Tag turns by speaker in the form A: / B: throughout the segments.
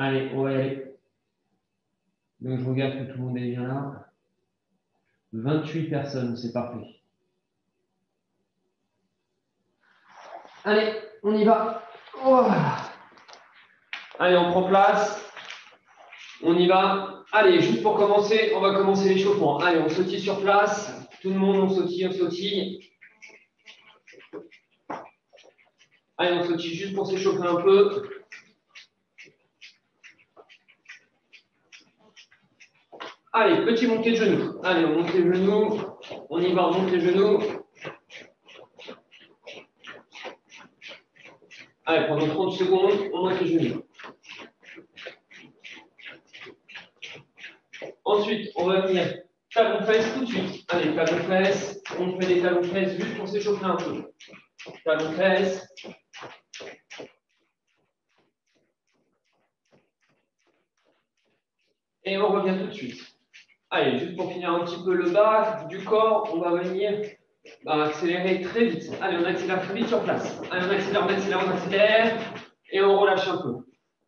A: Allez, on va y aller. Donc, je regarde que tout le monde est bien là. 28 personnes, c'est parfait. Allez, on y va. Oh. Allez, on prend place. On y va. Allez, juste pour commencer, on va commencer l'échauffement. Allez, on sautille sur place. Tout le monde, on sautille, on sautille. Allez, on sautille juste pour s'échauffer un peu. Allez, petit montée de genoux. Allez, on monte les genoux. On y va, on monte les genoux. Allez, pendant 30 secondes, on monte les genoux. Ensuite, on va venir talon-fesse tout de suite. Allez, talon-fesse. On fait des talons-fesse juste pour s'échauffer un peu. Talon-fesse. Et on revient tout de suite. Allez, juste pour finir un petit peu le bas du corps, on va venir accélérer très vite. Allez, on accélère très vite sur place. Allez, on accélère, on accélère, on accélère. Et on relâche un peu.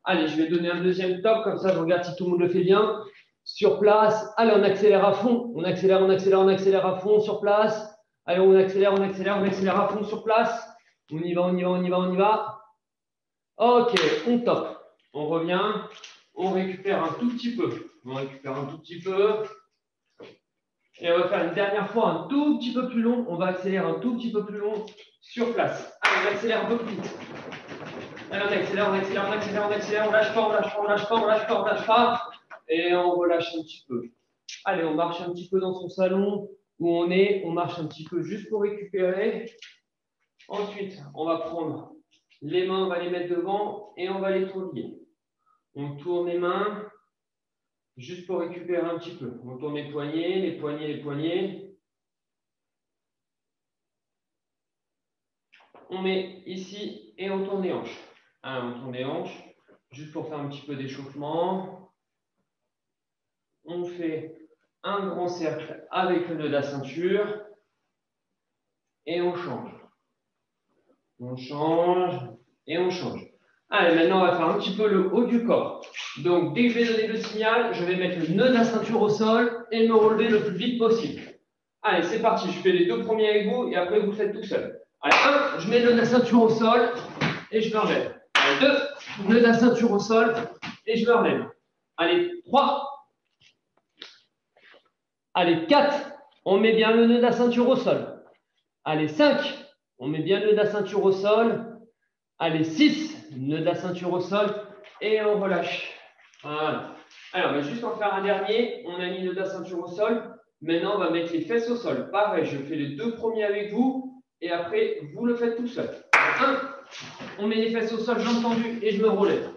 A: Allez, je vais donner un deuxième top, comme ça je regarde si tout le monde le fait bien. Sur place, allez, on accélère à fond. On accélère, on accélère, on accélère à fond sur place. Allez, on accélère, on accélère, on accélère à fond sur place. On y va, on y va, on y va, on y va. Ok, on top. On revient. On récupère un tout petit peu. On récupère un tout petit peu. Et on va faire une dernière fois un tout petit peu plus long. On va accélérer un tout petit peu plus long sur place. Allez, on accélère un peu plus vite. Allez, on accélère, on accélère, on accélère, on accélère. On lâche pas, on lâche pas, on lâche pas, on lâche pas, on lâche pas. Et on relâche un petit peu. Allez, on marche un petit peu dans son salon où on est. On marche un petit peu juste pour récupérer. Ensuite, on va prendre les mains, on va les mettre devant et on va les tourner. On tourne les mains juste pour récupérer un petit peu. On tourne les poignets, les poignets, les poignets. On met ici et on tourne les hanches. On tourne les hanches juste pour faire un petit peu d'échauffement. On fait un grand cercle avec le nœud de la ceinture et on change. On change et on change. Allez, maintenant on va faire un petit peu le haut du corps. Donc dès que je vais donner le signal, je vais mettre le nœud de la ceinture au sol et me relever le plus vite possible. Allez, c'est parti. Je fais les deux premiers avec vous et après vous le faites tout seul. Allez, 1, je mets le nœud de la ceinture au sol et je me relève. Allez, 2, nœud de la ceinture au sol et je me relève. Allez, 3. Allez, 4, on met bien le nœud de la ceinture au sol. Allez, 5, on met bien le nœud de la ceinture au sol. Allez, 6, nœud de la ceinture au sol et on relâche. Voilà. Alors, on va juste en faire un dernier. On a mis le nœud de la ceinture au sol. Maintenant, on va mettre les fesses au sol. Pareil, je fais les deux premiers avec vous et après, vous le faites tout seul. 1, on met les fesses au sol, jambes tendues et je me relève.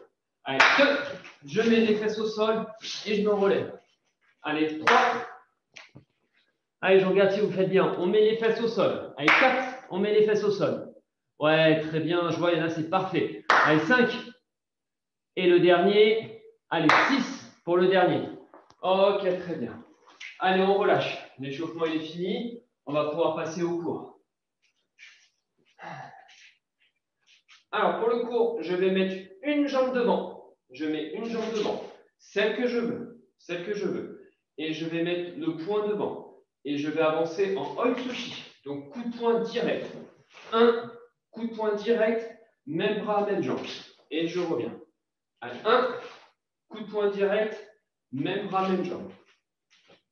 A: Allez, 2, je mets les fesses au sol et je me relève. Allez, 3. Allez, je regarde si vous faites bien. On met les fesses au sol. Allez, 4, on met les fesses au sol. Ouais, très bien. Je vois, il y en a, c'est parfait. Allez, 5. Et le dernier. Allez, 6 pour le dernier. Ok, très bien. Allez, on relâche. L'échauffement est fini. On va pouvoir passer au cours. Alors, pour le cours, je vais mettre une jambe devant. Je mets une jambe devant. Celle que je veux. Celle que je veux. Et je vais mettre le poing devant. Et je vais avancer en Oitsushi. Donc, coup de poing direct. 1, coup de poing direct, même bras, même jambe. Et je reviens. Allez, 1, coup de poing direct, même bras, même jambe.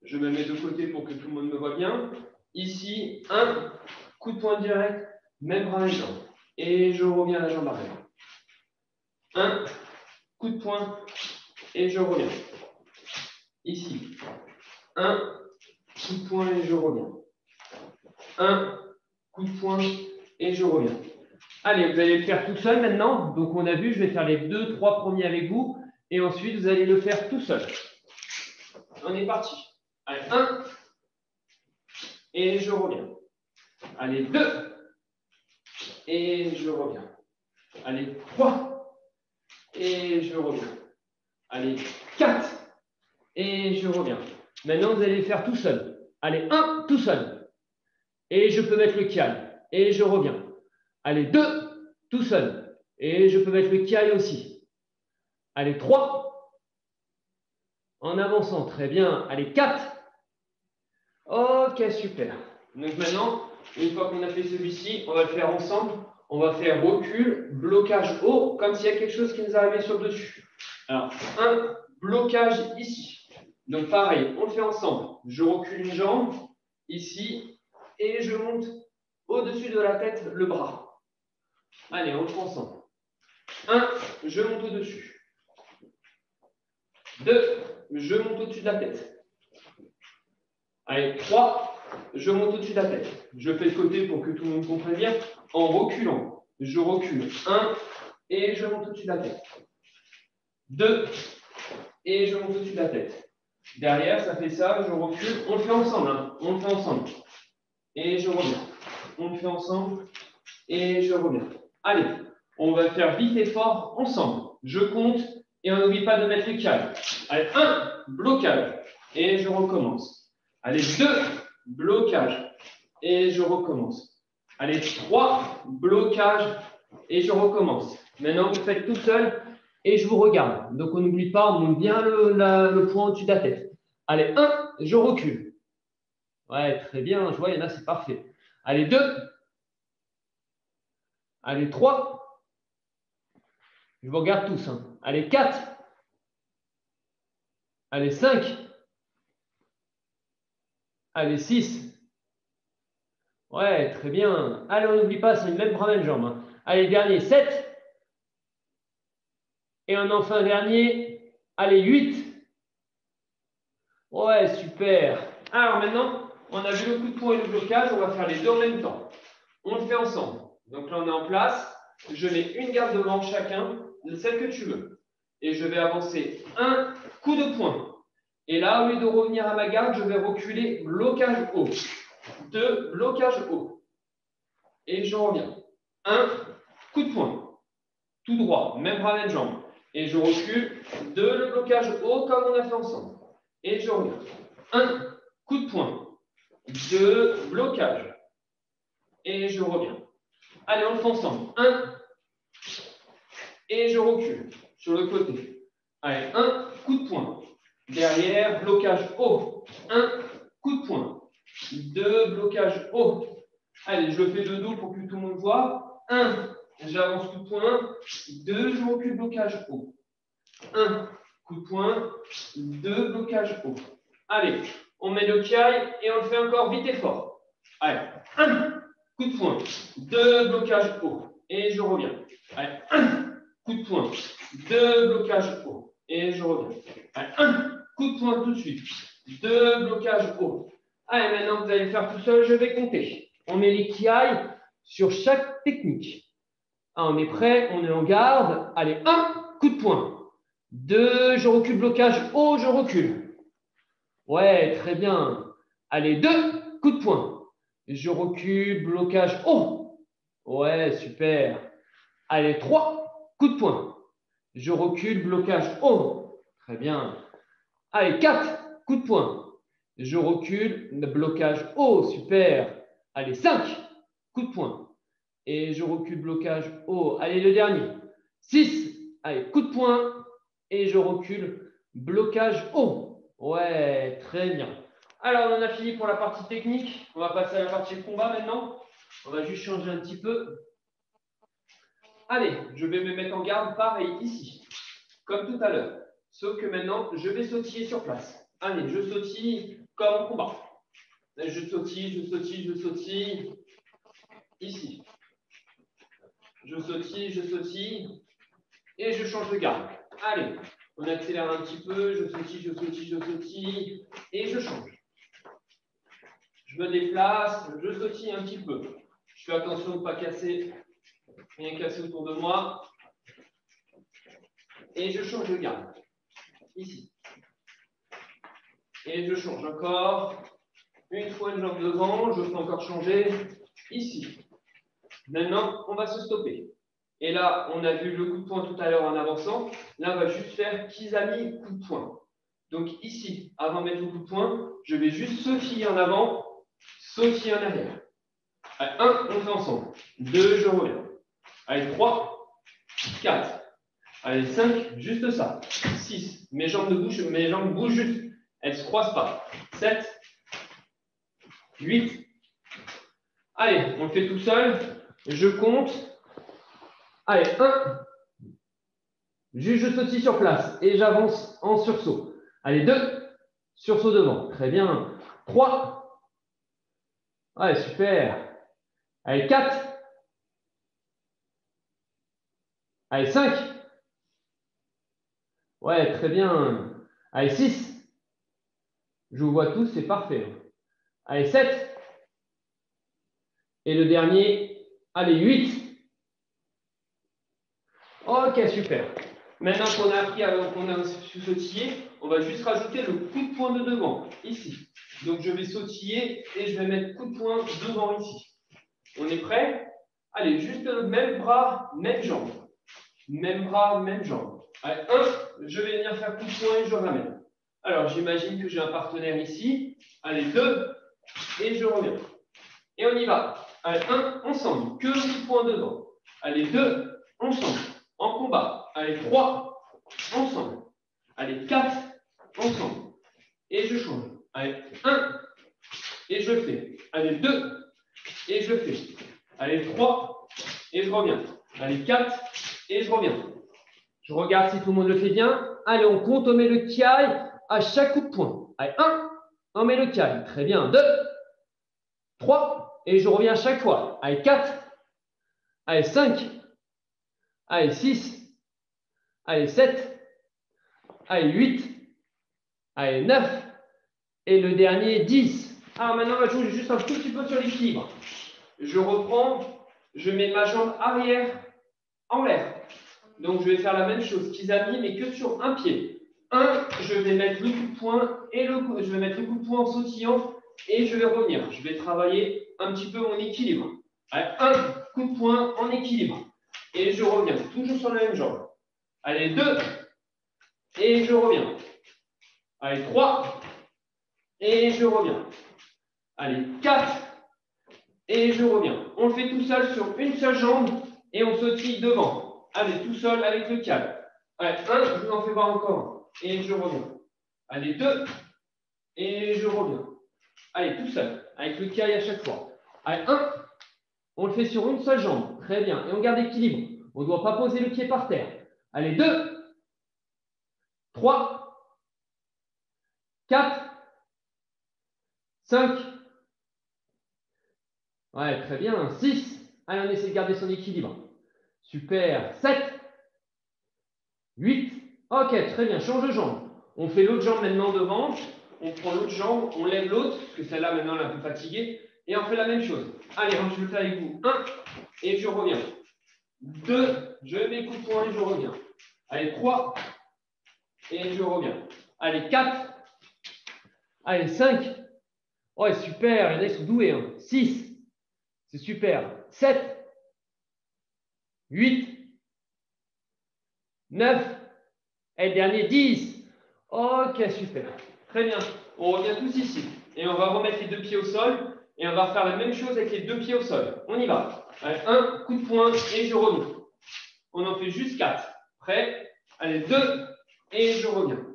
A: Je me mets de côté pour que tout le monde me voit bien. Ici, 1, coup de poing direct, même bras, même jambe. Et je reviens à la jambe arrière. 1, coup de poing, et je reviens. Ici, 1, coup de poing, et je reviens. 1, coup de poing, et je reviens. Allez, vous allez le faire tout seul maintenant. Donc, on a vu, je vais faire les 2-3 premiers avec vous. Et ensuite, vous allez le faire tout seul. On est parti. Allez, 1. Et je reviens. Allez, 2. Et je reviens. Allez, 3. Et je reviens. Allez, 4. Et je reviens. Maintenant, vous allez le faire tout seul. Allez, 1, tout seul. Et je peux mettre le kiai. Et je reviens. Allez, 2, tout seul. Et je peux mettre le kiai aussi. Allez, 3. En avançant, très bien. Allez, 4. Ok, super. Donc maintenant, une fois qu'on a fait celui-ci, on va le faire ensemble. On va faire recul, blocage haut, comme s'il y a quelque chose qui nous arrivait sur le dessus. Alors, un blocage ici. Donc pareil, on le fait ensemble. Je recule une jambe ici et je monte au-dessus de la tête le bras. Allez, on le fait ensemble. 1, je monte au-dessus. 2, je monte au-dessus de la tête. Allez, 3, je monte au-dessus de la tête. Je fais le côté pour que tout le monde comprenne bien. En reculant, je recule. 1, et je monte au-dessus de la tête. 2, et je monte au-dessus de la tête. Derrière, ça fait ça, je recule. On le fait ensemble, hein. On le fait ensemble. Et je reviens. On le fait ensemble. Et je reviens. Allez, on va faire vite et fort ensemble. Je compte et on n'oublie pas de mettre les câbles. Allez, 1, blocage. Et je recommence. Allez, 2, blocage. Et je recommence. Allez, 3, blocage. Et je recommence. Maintenant, vous faites tout seul et je vous regarde. Donc, on n'oublie pas, on monte bien le point au-dessus de la tête. Allez, 1, je recule. Ouais, très bien. Je vois, il y en a, c'est parfait. Allez, 2. Allez, 3. Je vous regarde tous. Hein. Allez, 4. Allez, 5. Allez, 6. Ouais, très bien. Allez, on n'oublie pas, c'est le même bras, même jambe. Hein. Allez, dernier, 7. Et on en fait un dernier. Allez, 8. Ouais, super. Alors maintenant, on a vu le coup de poing et le blocage. On va faire les deux en même temps. On le fait ensemble. Donc là, on est en place. Je mets une garde devant chacun, celle que tu veux. Et je vais avancer un coup de poing. Et là, au lieu de revenir à ma garde, je vais reculer, blocage haut. 2, blocage haut. Et je reviens. 1, coup de poing. Tout droit, même bras, même jambe. Et je recule. 2, le blocage haut, comme on a fait ensemble. Et je reviens. 1, coup de poing. 2, blocage. Et je reviens. Allez, on le fait ensemble. 1, et je recule sur le côté. Allez, 1, coup de poing. Derrière, blocage haut. 1, coup de poing. 2, blocage haut. Allez, je le fais de dos pour que tout le monde voit. 1, j'avance coup de poing. 2, je recule, blocage haut. 1, coup de poing. 2, blocage haut. Allez, on met le kiai et on le fait encore vite et fort. Allez, 1, coup de poing. 2, blocage haut. Et je reviens. Allez, 1, coup de poing. 2, blocage haut. Et je reviens. Allez, 1, coup de poing tout de suite. 2, blocage haut. Allez, maintenant vous allez le faire tout seul, je vais compter. On met les kiai sur chaque technique. On est prêt, on est en garde. Allez, 1, coup de poing. 2, je recule, blocage haut, je recule. Ouais, très bien. Allez, 2, coup de poing. Je recule, blocage haut. Ouais, super. Allez, 3, coup de poing. Je recule, blocage haut. Très bien. Allez, 4, coup de poing. Je recule, blocage haut. Super. Allez, 5, coup de poing. Et je recule, blocage haut. Allez, le dernier. 6, allez, coup de poing. Et je recule, blocage haut. Ouais, très bien. Alors, on en a fini pour la partie technique. On va passer à la partie combat maintenant. On va juste changer un petit peu. Allez, je vais me mettre en garde, pareil, ici, comme tout à l'heure. Sauf que maintenant, je vais sautiller sur place. Allez, je sautille comme en combat. Je sautille, je sautille, je sautille. Ici. Je sautille, je sautille. Et je change de garde. Allez, on accélère un petit peu. Je sautille, je sautille, je sautille. Et je change. Je me déplace, je sautille un petit peu. Je fais attention de ne pas casser, rien casser autour de moi. Et je change de garde. Ici. Et je change encore. Une fois une jambe devant, je peux encore changer. Ici. Maintenant, on va se stopper. Et là, on a vu le coup de poing tout à l'heure en avançant. Là, on va juste faire Kizami coup de poing. Donc ici, avant de mettre le coup de poing, je vais juste sautiller en avant, sautiller en arrière. Allez, 1, on fait ensemble. 2, je reviens. Allez, 3, 4, Allez, 5, juste ça. 6, mes jambes bougent juste. Elles ne se croisent pas. 7, 8. Allez, on le fait tout seul. Je compte. Allez, 1. Juste, je sautille sur place et j'avance en sursaut. Allez, 2. Sursaut devant. Très bien. 3. Allez, super. Allez, 4. Allez, 5. Ouais, très bien. Allez, 6. Je vous vois tous, c'est parfait. Allez, 7. Et le dernier, allez, 8. Ok, super. Maintenant qu'on a appris, qu'on a sautillé, on va juste rajouter le coup de poing de devant, ici. Donc, je vais sautiller et je vais mettre coup de poing devant ici. On est prêt? Allez, juste le même bras, même jambe. Même bras, même jambe. Allez, 1, je vais venir faire coup de poing et je ramène. Alors, j'imagine que j'ai un partenaire ici. Allez, 2, et je reviens. Et on y va. Allez, 1, ensemble, que le coup de poing devant. Allez, 2, ensemble, en combat. Allez, 3, ensemble. Allez, 4, ensemble. Et je change. Allez, 1, et je fais. Allez, 2, et je fais. Allez, 3, et je reviens. Allez, 4, et je reviens. Je regarde si tout le monde le fait bien. Allez, on compte, on met le kiai à chaque coup de poing. Allez, 1, on met le kiai. Très bien. 2, 3, et je reviens à chaque fois. Allez, 4, allez, 5, allez, 6, allez, 7, allez, 8, allez, 9, et le dernier, 10. Alors maintenant, on va jouer juste un tout petit peu sur l'équilibre. Je reprends, je mets ma jambe arrière en l'air. Donc, je vais faire la même chose qu'Isami, mais que sur un pied. 1, je vais mettre le coup de poing et je vais mettre le coup de poing en sautillant et je vais revenir. Je vais travailler un petit peu mon équilibre. Allez, 1 coup de poing en équilibre. Et je reviens, toujours sur la même jambe. Allez, 2, et je reviens. Allez, 3, et je reviens. Allez, 4, et je reviens. On le fait tout seul sur une seule jambe et on sautille devant. Allez, tout seul avec le calme. Allez, 1, je vous en fais voir encore. Et je reviens. Allez, 2, et je reviens. Allez, tout seul, avec le calme à chaque fois. Allez, 1, on le fait sur une seule jambe. Très bien. Et on garde l'équilibre. On ne doit pas poser le pied par terre. Allez, 2, 3, 4, 5. Ouais, très bien. 6. Allez, on essaie de garder son équilibre. Super. 7. 8. Ok, très bien. Change de jambe. On fait l'autre jambe maintenant devant. On prend l'autre jambe, on lève l'autre, parce que celle-là, maintenant, elle est un peu fatiguée. Et on fait la même chose. Allez, je le fais avec vous. 1, et je reviens. 2, je mets coup de poing et je reviens. Allez, 3, et je reviens. Allez, 4. Allez, 5. Ouais, super. Il y en a, ils sont doués. 6. C'est super. 7. 8. 9. Et le dernier, 10. Ok, super. Très bien. On revient tous ici. Et on va remettre les deux pieds au sol. Et on va faire la même chose avec les deux pieds au sol. On y va. Allez, 1, coup de poing et je reviens. On en fait juste 4. Prêt? Allez, 2 et je reviens.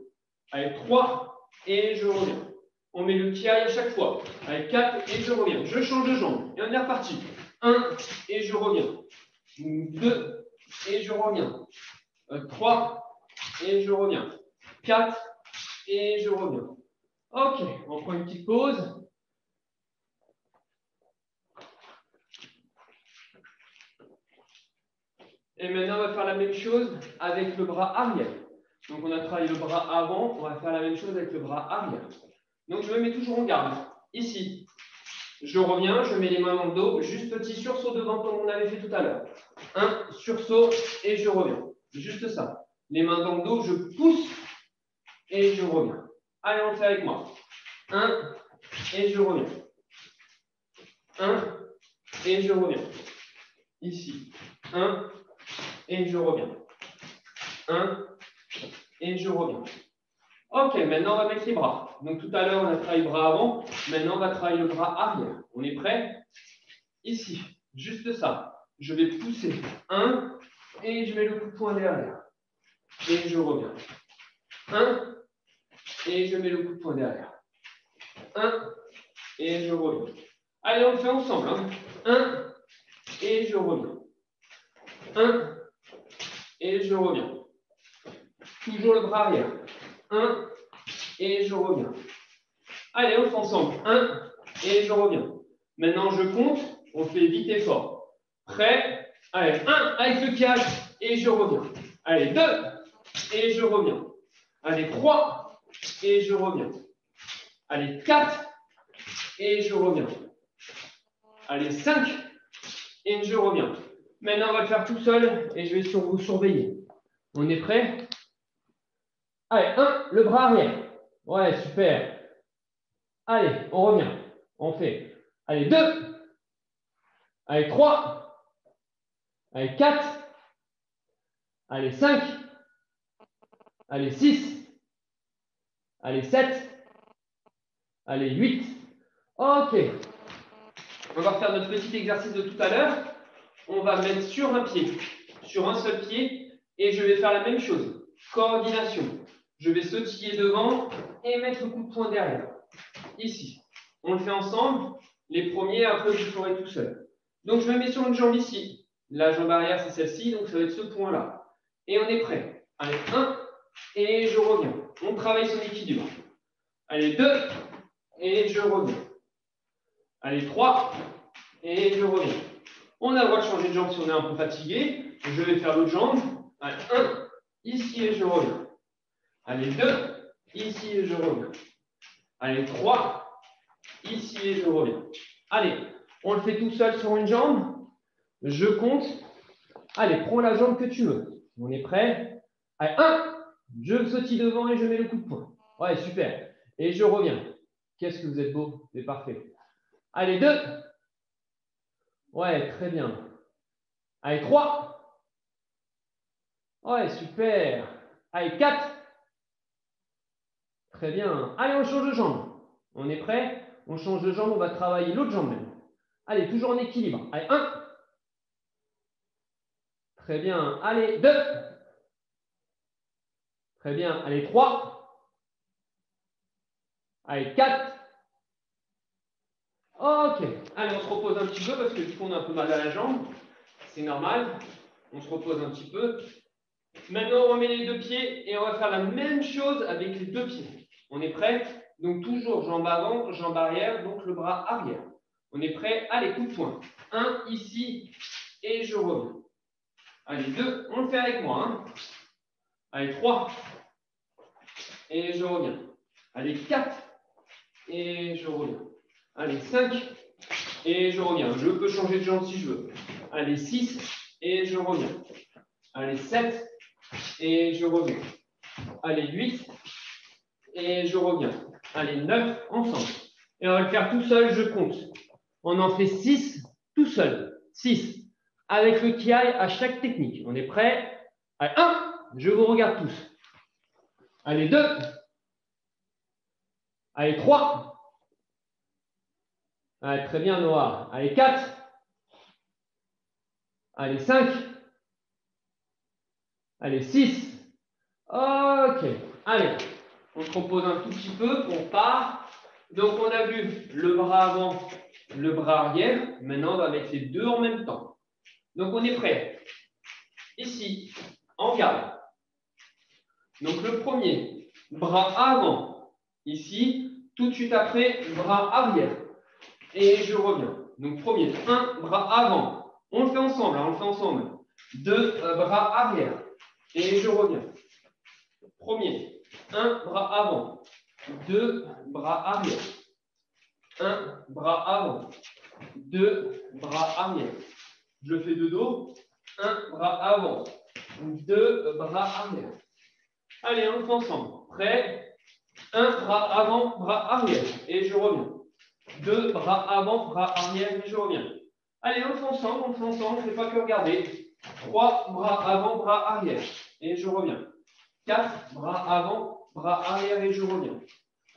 A: Allez, 3 et je reviens. On met le kiai à chaque fois. Allez, 4 et je reviens. Je change de jambe. Et on est reparti. 1 et je reviens. 2 et je reviens. 3 et je reviens. 4 et je reviens. Ok, on prend une petite pause. Et maintenant, on va faire la même chose avec le bras arrière. Donc, on a travaillé le bras avant, on va faire la même chose avec le bras arrière. Donc, je me mets toujours en garde. Ici, je reviens, je mets les mains dans le dos, juste petit sursaut devant comme on avait fait tout à l'heure. 1, sursaut et je reviens. Juste ça. Les mains dans le dos, je pousse et je reviens. Allez, on le fait avec moi. 1 et je reviens. 1 et je reviens. Ici. 1 et je reviens. 1 et je reviens. Ok, maintenant on va mettre les bras. Donc tout à l'heure on a travaillé le bras avant, maintenant on va travailler le bras arrière. On est prêt? Ici, juste ça. Je vais pousser 1 et je mets le coup de poing derrière. et je reviens. 1, et je mets le coup de poing derrière. 1, et je reviens. Allez, on le fait ensemble. 1, et je reviens. 1, et je reviens. Toujours le bras arrière. 1, et je reviens. Allez, on le fait ensemble. 1, et je reviens. Maintenant, je compte. On fait vite et fort. Prêt? Allez, 1 avec le catch, et je reviens. Allez, 2, et je reviens. Allez, 3, et je reviens. Allez, 4, et je reviens. Allez, 5, et je reviens. Maintenant, on va le faire tout seul, et je vais vous surveiller. On est prêt? Allez, 1, le bras arrière. Ouais, super. Allez, on revient. On fait. Allez, 2. Allez, 3. Allez, 4. Allez, 5. Allez, 6. Allez, 7. Allez, 8. OK. On va refaire notre petit exercice de tout à l'heure. On va mettre sur un pied, sur un seul pied, et je vais faire la même chose. Coordination. Je vais sautiller devant et mettre le coup de poing derrière. Ici. On le fait ensemble. Les premiers, après, je le ferai tout seul. Donc, je me mets sur une jambe ici. La jambe arrière, c'est celle-ci, donc ça va être ce point-là. Et on est prêt. Allez, 1, et je reviens. On travaille son équilibre. Allez, 2, et je reviens. Allez, 3, et je reviens. On a le droit de changer de jambe si on est un peu fatigué. Je vais faire l'autre jambe. Allez, 1, ici, et je reviens. Allez, 2, ici, et je reviens. Allez, 3, ici, et je reviens. Allez, on le fait tout seul sur une jambe. Je compte. Allez, prends la jambe que tu veux. On est prêt? Allez, 1, je sautille devant et je mets le coup de poing. Ouais, super. Et je reviens. Qu'est-ce que vous êtes beau. C'est parfait. Allez, 2. Ouais, très bien. Allez, 3. Ouais, super. Allez, 4. Très bien. Allez, on change de jambe. On est prêt? On change de jambe, on va travailler l'autre jambe même. Allez, toujours en équilibre. Allez, 1. Très bien. Allez, 2. Très bien. Allez, 3. Allez, 4. OK. Allez, on se repose un petit peu parce que du coup, on a un peu mal à la jambe. C'est normal. On se repose un petit peu. Maintenant, on remet les deux pieds et on va faire la même chose avec les deux pieds. On est prêt? Donc, toujours jambe avant, jambe arrière, donc le bras arrière. On est prêt? Allez, coup de poing. 1 ici et je reviens. Allez, 2, on le fait avec moi. Allez, 3 et je reviens. Allez, 4 et je reviens. Allez, 5 et je reviens. Je peux changer de jambe si je veux. Allez, 6 et je reviens. Allez, 7 et je reviens. Allez, 8 et je reviens. Allez, 9 ensemble. Et on va le faire tout seul, je compte. On en fait 6 tout seul. 6. Avec le kiai à chaque technique. On est prêt? Allez, 1. Je vous regarde tous. Allez, 2. Allez, 3. Allez, très bien, Noah. Allez, 4. Allez, 5. Allez, 6. OK. Allez, on se repose un tout petit peu. On part. Donc, on a vu le bras avant, le bras arrière. Maintenant, on va mettre les deux en même temps. Donc, on est prêt. Ici, en garde. Donc, le premier, bras avant. Ici, tout de suite après, bras arrière. Et je reviens. Donc, premier, 1, bras avant. On le fait ensemble, on le fait ensemble. 2, bras arrière. Et je reviens. Premier, 1, bras avant. 2, bras arrière. 1, bras avant. 2, bras arrière. Je fais de dos. 1, bras avant. 2, bras arrière. Allez, on le fait ensemble. Prêt? 1, bras avant, bras arrière. Et je reviens. 2, bras avant, bras arrière. Et je reviens. Allez, on le fait ensemble, on le fait ensemble. Je ne fais pas que regarder. 3, bras avant, bras arrière. Et je reviens. 4, bras avant, bras arrière. Et je reviens.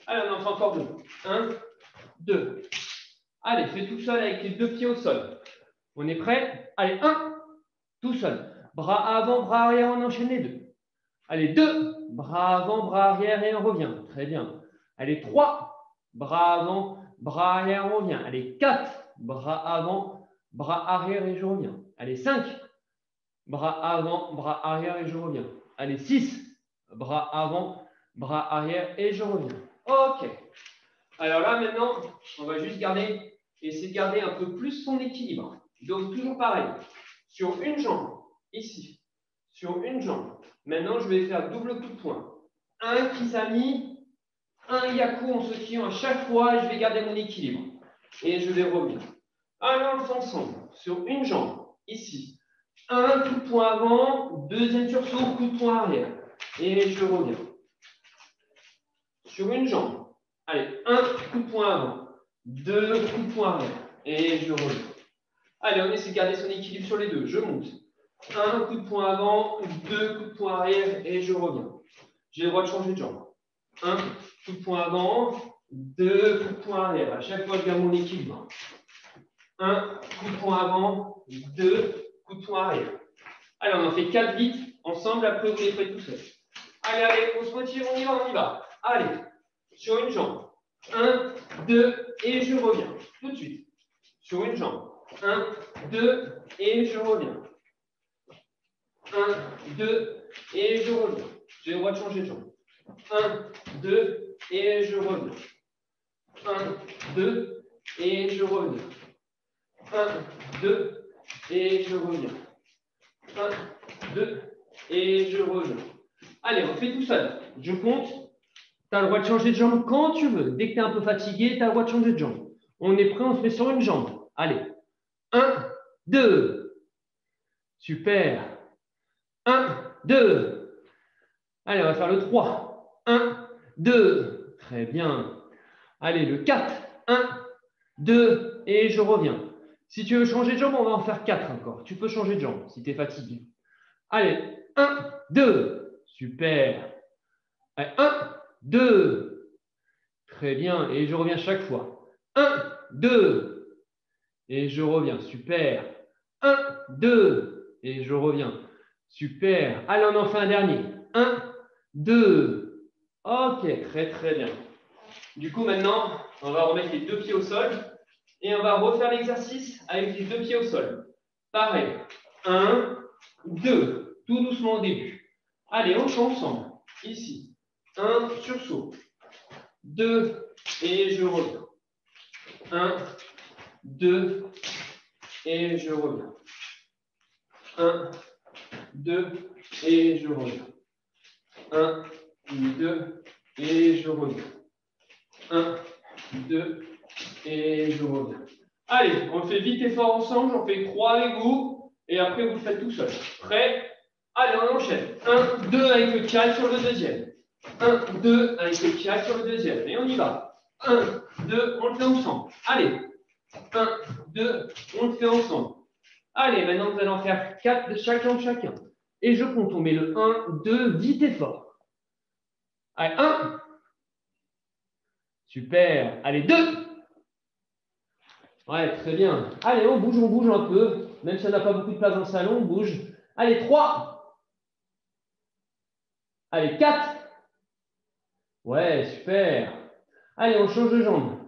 A: Allez, on en fait encore 2. 1, 2. Allez, fais tout seul avec les deux pieds au sol. On est prêt? Allez, 1, tout seul. Bras avant, bras arrière, on enchaîne les deux. Allez, 2, bras avant, bras arrière et on revient. Très bien. Allez, 3, bras avant, bras arrière, on revient. Allez, 4, bras avant, bras arrière et je reviens. Allez, 5, bras avant, bras arrière et je reviens. Allez, 6, bras avant, bras arrière et je reviens. OK. Alors là, maintenant, on va juste essayer de garder un peu plus son équilibre. Donc, toujours pareil. Sur une jambe, ici. Sur une jambe. Maintenant, je vais faire double coup de poing. Un kisami, un yaku en sautillant à chaque fois et je vais garder mon équilibre. Et je vais revenir. Alors, on le fait ensemble. Sur une jambe, ici. Un coup de poing avant, deuxième sursaut, coup de poing arrière. Et je reviens. Sur une jambe. Allez, un coup de poing avant, deux coups de poing arrière. Et je reviens. Allez, on essaie de garder son équilibre sur les deux. Je monte. Un coup de poing avant, deux coups de poing arrière et je reviens. J'ai le droit de changer de jambe. Un coup de poing avant, deux coups de poing arrière. À chaque fois, je garde mon équilibre. Un coup de poing avant, deux coups de poing arrière. Allez, on en fait 4 vite ensemble. Après, vous les faites tout seul. Allez, allez, on se motive, on y va, on y va. Allez, sur une jambe. 1, 2, et je reviens. Tout de suite. Sur une jambe. 1, 2, et je reviens. 1, 2, et je reviens. J'ai le droit de changer de jambe. 1, 2, et je reviens. 1, 2, et je reviens. 1, 2, et je reviens. 1, 2, et je reviens. Allez, on fait tout seul. Je compte. Tu as le droit de changer de jambe quand tu veux. Dès que tu es un peu fatigué, tu as le droit de changer de jambe. On est prêt, on se met sur une jambe. Allez. 1, 2. Super. 1, 2. Allez, on va faire le 3. 1, 2. Très bien. Allez, le 4. 1, 2. Et je reviens. Si tu veux changer de jambe, on va en faire 4 encore. Tu peux changer de jambe si tu es fatigué. Allez, 1, 2. Super. Allez, 1, 2. Très bien. Et je reviens chaque fois. 1, 2. Et je reviens. Super. 1, 2. Et je reviens. Super. Allez, on en fait un dernier. 1, 2. OK, très, très bien. Du coup, maintenant, on va remettre les deux pieds au sol. Et on va refaire l'exercice avec les deux pieds au sol. Pareil. 1, 2. Tout doucement au début. Allez, on fait ensemble. Ici. 1, sursaut. 2, et je reviens. 1, 2, et je reviens. 1, 2, et je reviens. 1, 2, et je reviens. 1, 2, et je reviens. Allez, on fait vite et fort ensemble. J'en fais 3 avec vous. Et après, vous le faites tout seul. Prêt? Allez, on enchaîne. 1, 2 avec le carré sur le deuxième. 1, 2 avec le carré sur le deuxième. Et on y va. 1, 2, on le fait ensemble. Allez. 1, 2, on le fait ensemble. Allez, maintenant, vous allez en faire 4 de chaque jambe chacun. Et je compte, on met le 1, 2, vite et fort. Allez, 1. Super. Allez, 2. Ouais, très bien. Allez, on bouge un peu. Même si on n'a pas beaucoup de place dans le salon, on bouge. Allez, 3. Allez, 4. Ouais, super. Allez, on change de jambe.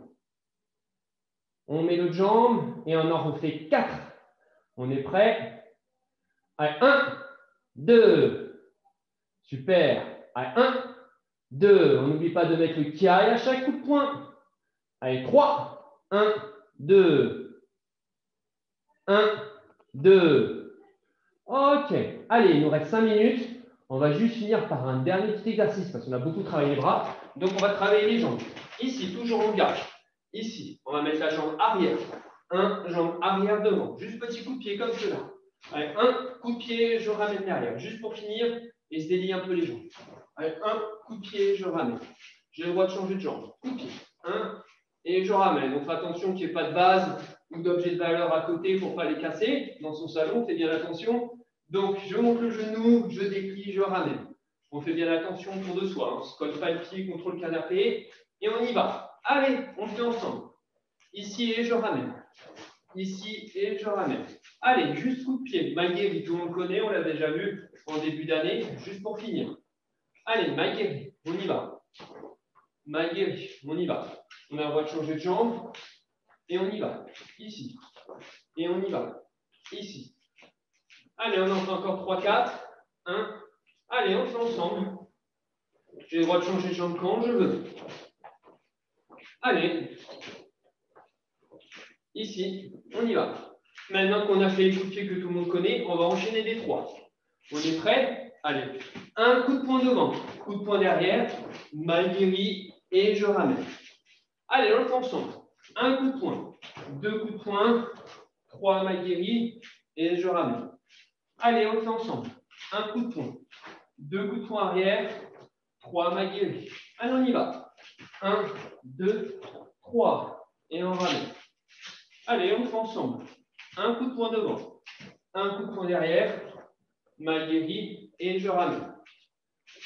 A: On met l'autre jambe et on en refait 4. On est prêt? Allez, 1, 2. Super. Allez, 1, 2. On n'oublie pas de mettre le carré à chaque coup de poing. Allez, 3. 1, 2. 1, 2. OK. Allez, il nous reste 5 minutes. On va juste finir par un dernier petit exercice parce qu'on a beaucoup travaillé les bras. Donc, on va travailler les jambes. Ici, toujours on garde. Ici, on va mettre la jambe arrière. Jambe arrière devant. Juste petit coup de pied comme cela. Allez, un coup de pied, je ramène derrière. Juste pour finir et se délier un peu les jambes. Allez, un coup de pied, je ramène. J'ai le droit de changer de jambe. Coup de pied. Et je ramène. Donc, attention qu'il n'y ait pas de base ou d'objet de valeur à côté pour ne pas les casser. Dans son salon, faites bien attention. Donc, je monte le genou, je déplie, je ramène. On fait bien attention autour de soi. On ne se colle pas le pied contre le canapé. Et on y va. Allez, on le fait ensemble. Ici et je ramène. Ici et je ramène. Allez, juste coup de pied. Malgré, tout le monde connaît, on l'a déjà vu en début d'année, juste pour finir. Allez, Maïgeri, on y va. Maïgeri, on y va. On a le droit de changer de jambe. Et on y va. Ici. Et on y va. Ici. Allez, on en fait encore 3, 4. 1. Allez, on fait ensemble. J'ai le droit de changer de jambe quand je veux. Allez. Ici. On y va. Maintenant qu'on a fait les coups de pied que tout le monde connaît, on va enchaîner des 3. On est prêt? Allez. Un coup de poing devant, coup de poing derrière, Maïgeri et je ramène. Allez, on le fait ensemble. Un coup de poing, 2 coups de poing, 3 Maïgeri et je ramène. Allez, on le fait ensemble. Un coup de poing, 2 coups de poing arrière, 3 Maïgeri. Allez, on y va. 1, 2, 3 et on ramène. Allez, on le fait ensemble. Un coup de poing devant, un coup de poing derrière, Maïgeri et je ramène.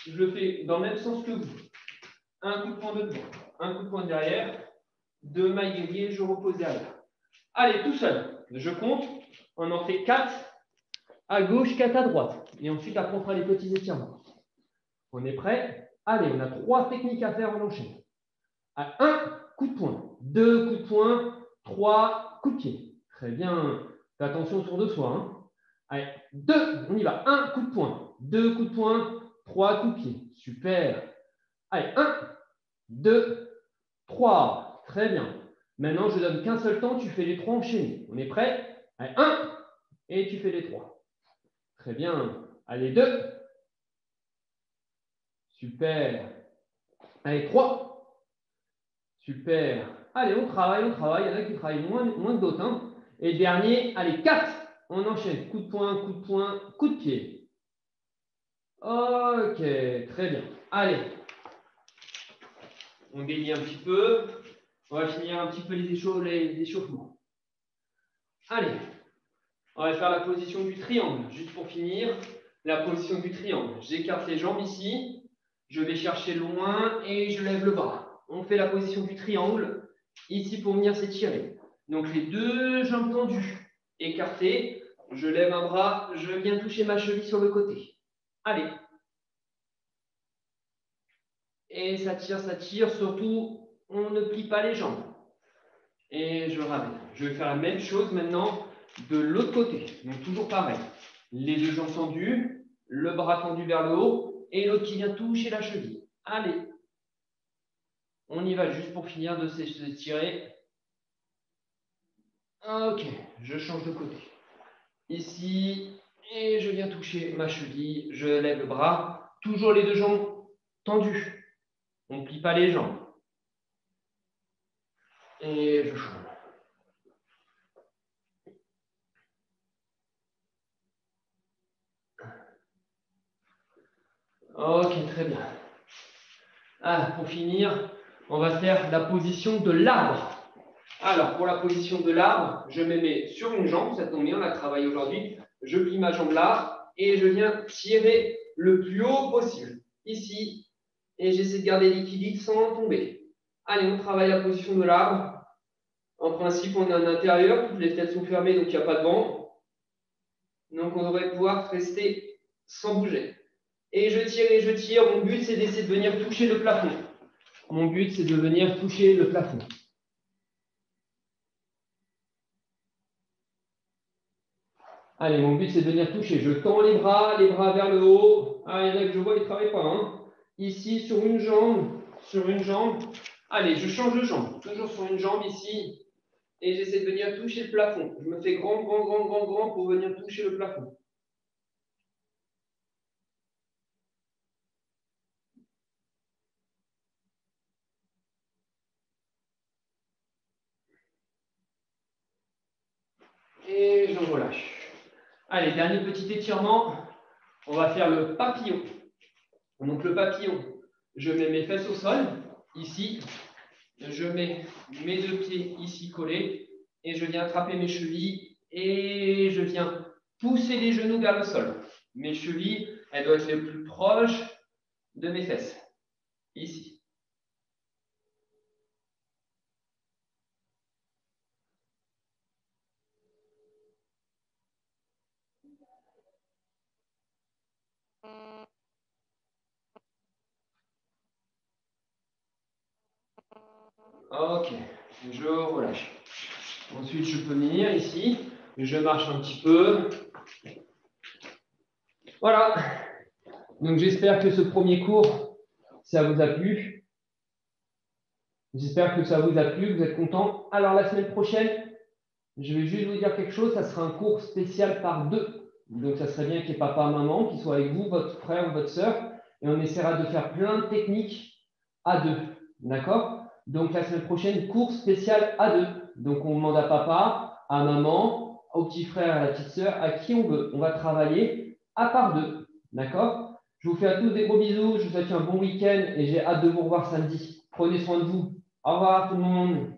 A: Je le fais dans le même sens que vous. Un coup de poing devant, un coup de poing derrière, 2 Maïgeri et je repose derrière. Allez, tout seul. Je compte. On en fait 4 à gauche, 4 à droite. Et ensuite, après, on fera les petits étirements. On est prêt? Allez, on a 3 techniques à faire en enchaînement. À 1 coup de poing, 2 coups de poing, 3 coups de pied. Très bien. Fais attention autour de soi. Hein. Allez, 2, on y va. 1 coup de poing, 2 coups de poing, 3 coups de pied. Super. Allez, 1, 2, 3. Très bien. Maintenant, je ne donne qu'un seul temps, tu fais les 3 enchaînés. On est prêt? Allez, 1, et tu fais les 3. Très bien. Allez, 2. Super. Allez, 3. Super. Allez, on travaille, on travaille. Il y en a qui travaillent moins que d'autres. Hein. Et dernier, allez, 4. On enchaîne. Coup de poing, coup de poing, coup de pied. Ok, très bien. Allez. On délie un petit peu. On va finir un petit peu les échauffements. Allez. On va faire la position du triangle. Juste pour finir, la position du triangle. J'écarte les jambes ici. Je vais chercher loin et je lève le bras. On fait la position du triangle. Ici pour venir s'étirer. Donc les 2 jambes tendues, écartées. Je lève un bras. Je viens toucher ma cheville sur le côté. Allez. Et ça tire. Surtout, on ne plie pas les jambes. Et je ramène. Je vais faire la même chose maintenant de l'autre côté. Donc toujours pareil. Les 2 jambes tendues, le bras tendu vers le haut et l'autre qui vient toucher la cheville. Allez. On y va juste pour finir de s'étirer. Ok, je change de côté. Ici, et je viens toucher ma cheville. Je lève le bras. Toujours les 2 jambes tendues. On ne plie pas les jambes. Et je change. Ok, très bien. Ah, pour finir, on va faire la position de l'arbre. Alors, pour la position de l'arbre, je me mets sur une jambe, ça tombe bien, on a travaillé aujourd'hui. Je plie ma jambe là et je viens tirer le plus haut possible. Ici, et j'essaie de garder l'équilibre sans tomber. Allez, on travaille la position de l'arbre. En principe, on est en intérieur, toutes les fenêtres sont fermées, donc il n'y a pas de vent. Donc, on devrait pouvoir rester sans bouger. Et je tire. Mon but, c'est d'essayer de venir toucher le plafond. Mon but, c'est de venir toucher le plafond. Allez, mon but, c'est de venir toucher. Je tends les bras vers le haut. Ah, il y en a que je vois, ils ne travaillent pas. Hein. Ici, sur une jambe. Allez, je change de jambe. Toujours sur une jambe ici. Et j'essaie de venir toucher le plafond. Je me fais grand pour venir toucher le plafond. Et je relâche. Allez, dernier petit étirement. On va faire le papillon. Donc le papillon, je mets mes fesses au sol, ici. Je mets mes 2 pieds ici collés. Et je viens attraper mes chevilles. Et je viens pousser les genoux vers le sol. Mes chevilles, elles doivent être les plus proches de mes fesses. Ici. Ok, je relâche. Ensuite, je peux venir ici. Je marche un petit peu. Voilà. Donc, j'espère que ce premier cours, ça vous a plu. J'espère que ça vous a plu, que vous êtes contents. Alors, la semaine prochaine, je vais juste vous dire quelque chose. Ça sera un cours spécial par 2. Donc, ça serait bien qu'il y ait papa, maman qui soient avec vous, votre frère ou votre sœur. Et on essaiera de faire plein de techniques à 2. D'accord? Donc, la semaine prochaine, cours spécial à 2. Donc, on demande à papa, à maman, au petit frère, à la petite sœur, à qui on veut. On va travailler à part 2. D'accord? Je vous fais à tous des gros bisous. Je vous souhaite un bon week-end et j'ai hâte de vous revoir samedi. Prenez soin de vous. Au revoir tout le monde.